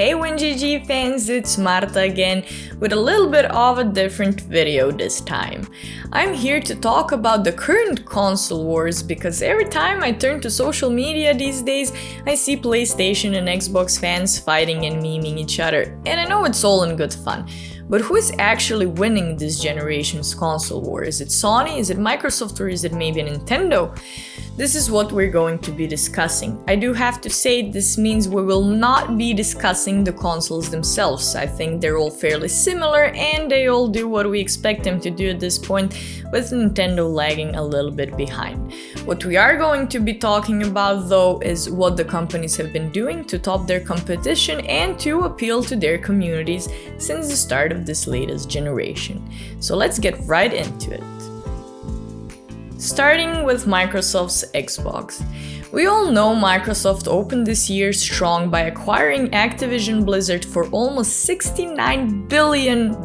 Hey WinGG fans, it's Marta again with a little bit of a different video this time. I'm here to talk about the current console wars because every time I turn to social media these days, I see PlayStation and Xbox fans fighting and memeing each other, and I know it's all in good fun. But who is actually winning this generation's console war? Is it Sony, is it Microsoft, or is it maybe Nintendo? This is what we're going to be discussing. I do have to say this means we will not be discussing the consoles themselves. I think they're all fairly similar and they all do what we expect them to do at this point, with Nintendo lagging a little bit behind. What we are going to be talking about though is what the companies have been doing to top their competition and to appeal to their communities since the start of this latest generation. So let's get right into it. Starting with Microsoft's Xbox. We all know Microsoft opened this year strong by acquiring Activision Blizzard for almost $69 billion.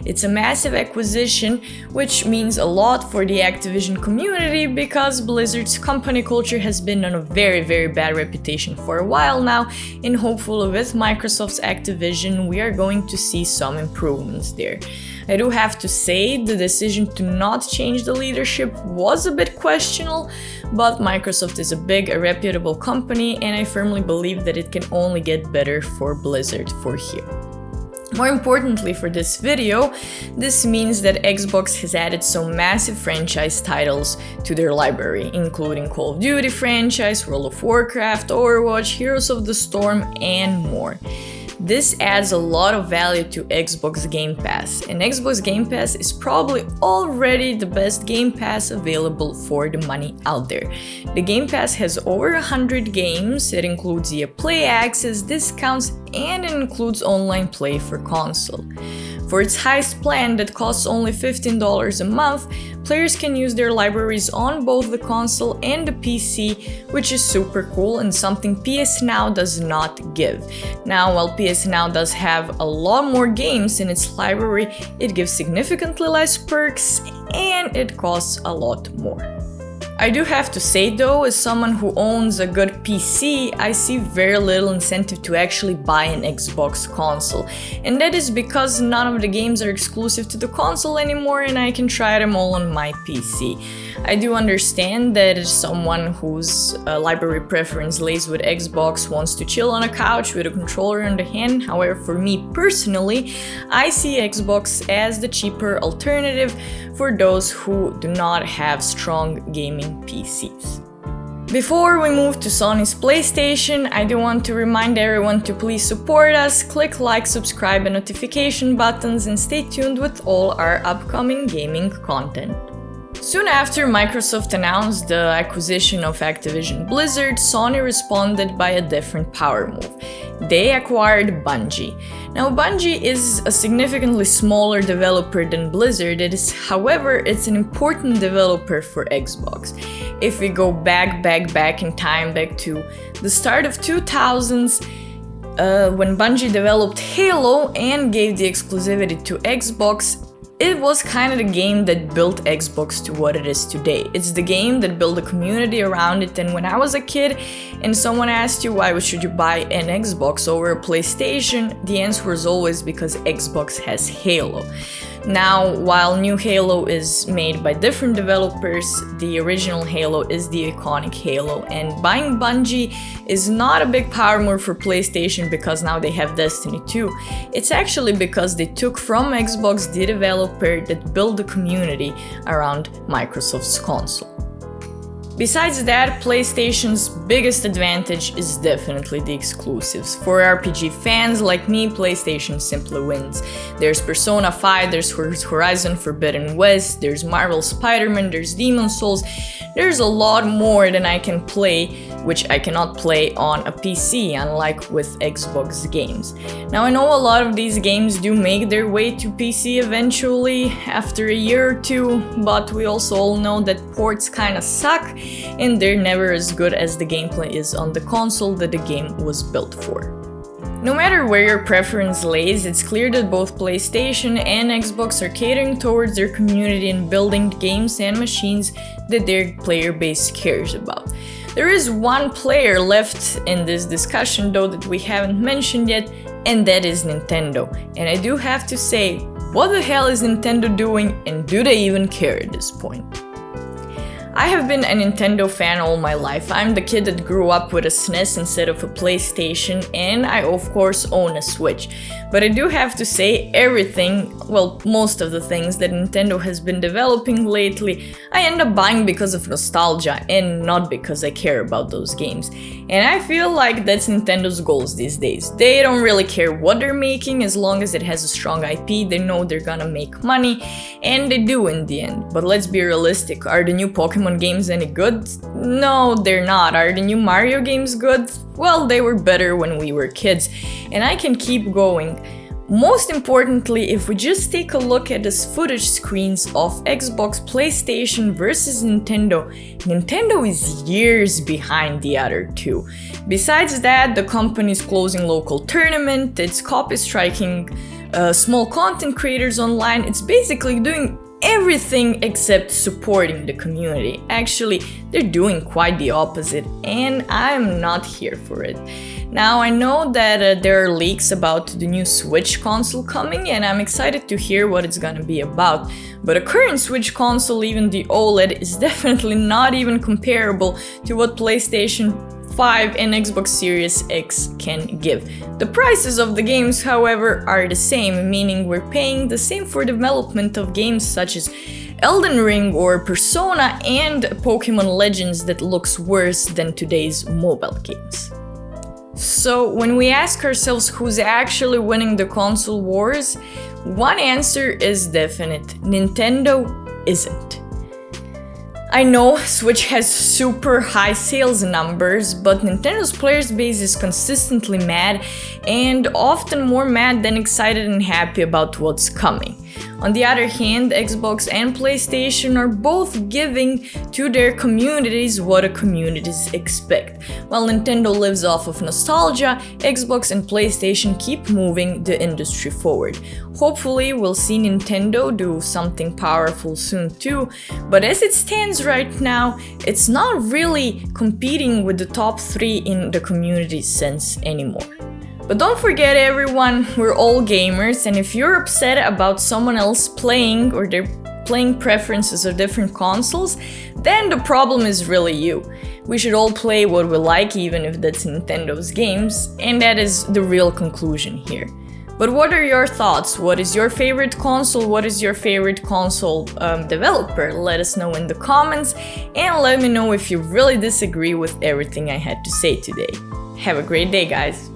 It's a massive acquisition, which means a lot for the Activision community because Blizzard's company culture has been on a very bad reputation for a while now, and hopefully with Microsoft's Activision we are going to see some improvements there. I do have to say the decision to not change the leadership was a bit questionable, but Microsoft is a big, reputable company and I firmly believe that it can only get better for Blizzard for here. More importantly for this video, this means that Xbox has added some massive franchise titles to their library, including Call of Duty franchise, World of Warcraft, Overwatch, Heroes of the Storm, and more. This adds a lot of value to Xbox Game Pass, and Xbox Game Pass is probably already the best Game Pass available for the money out there. The Game Pass has over 100 games, it includes EA Play Access, discounts, and it includes online play for console. For its highest plan that costs only $15 a month, players can use their libraries on both the console and the PC, which is super cool and something PS Now does not give. Now, while PS Now does have a lot more games in its library, it gives significantly less perks and it costs a lot more. I do have to say though, as someone who owns a good PC, I see very little incentive to actually buy an Xbox console. And that is because none of the games are exclusive to the console anymore and I can try them all on my PC. I do understand that as someone whose library preference lays with Xbox wants to chill on a couch with a controller in the hand, however for me personally, I see Xbox as the cheaper alternative for those who do not have strong gaming PCs. Before we move to Sony's PlayStation, I do want to remind everyone to please support us, click like, subscribe and notification buttons, and stay tuned with all our upcoming gaming content. Soon after Microsoft announced the acquisition of Activision Blizzard, Sony responded by a different power move. They acquired Bungie. Now Bungie is a significantly smaller developer than Blizzard, however, it's an important developer for Xbox. If we go back in time, back to the start of 2000s, when Bungie developed Halo and gave the exclusivity to Xbox, it was kind of the game that built Xbox to what it is today. It's the game that built a community around it, and when I was a kid and someone asked you why should you buy an Xbox over a PlayStation, the answer was always because Xbox has Halo. Now, while new Halo is made by different developers, the original Halo is the iconic Halo, and buying Bungie is not a big power move for PlayStation because now they have Destiny 2. It's actually because they took from Xbox the developer that built the community around Microsoft's console. Besides that, PlayStation's biggest advantage is definitely the exclusives. For RPG fans like me, PlayStation simply wins. There's Persona 5, there's Horizon Forbidden West, there's Marvel Spider-Man, there's Demon's Souls. There's a lot more than I can play, which I cannot play on a PC, unlike with Xbox games. Now I know a lot of these games do make their way to PC eventually, after a year or two, but we also all know that ports kinda suck, and they're never as good as the gameplay is on the console that the game was built for. No matter where your preference lays, it's clear that both PlayStation and Xbox are catering towards their community and building games and machines that their player base cares about. There is one player left in this discussion though that we haven't mentioned yet, and that is Nintendo. And I do have to say, what the hell is Nintendo doing, and do they even care at this point? I have been a Nintendo fan all my life. I'm the kid that grew up with a SNES instead of a PlayStation, and I of course own a Switch. But I do have to say, most of the things that Nintendo has been developing lately, I end up buying because of nostalgia and not because I care about those games. And I feel like that's Nintendo's goals these days. They don't really care what they're making, as long as it has a strong IP, they know they're gonna make money, and they do in the end. But let's be realistic, are the new Pokemon games any good? No, they're not. Are the new Mario games good? Well, they were better when we were kids, and I can keep going. Most importantly, if we just take a look at these footage screens of Xbox, PlayStation versus Nintendo, Nintendo is years behind the other two. Besides that, the company is closing local tournaments, it's copy striking small content creators online, it's basically doing everything except supporting the community. Actually, they're doing quite the opposite, and I'm not here for it. Now, I know that there are leaks about the new Switch console coming, and I'm excited to hear what it's gonna be about. But a current Switch console, even the OLED, is definitely not even comparable to what PlayStation 5 and Xbox Series X can give. The prices of the games, however, are the same, meaning we're paying the same for development of games such as Elden Ring or Persona and Pokemon Legends that looks worse than today's mobile games. So when we ask ourselves who's actually winning the console wars, one answer is definite: Nintendo isn't. I know Switch has super high sales numbers, but Nintendo's players base is consistently mad, and often more mad than excited and happy about what's coming. On the other hand, Xbox and PlayStation are both giving to their communities what the communities expect. While Nintendo lives off of nostalgia, Xbox and PlayStation keep moving the industry forward. Hopefully, we'll see Nintendo do something powerful soon too, but as it stands right now, it's not really competing with the top 3 in the community sense anymore. But don't forget everyone, we're all gamers, and if you're upset about someone else playing or their playing preferences of different consoles, then the problem is really you. We should all play what we like, even if that's Nintendo's games, and that is the real conclusion here. But what are your thoughts? What is your favorite console? What is your favorite console developer? Let us know in the comments, and let me know if you really disagree with everything I had to say today. Have a great day, guys!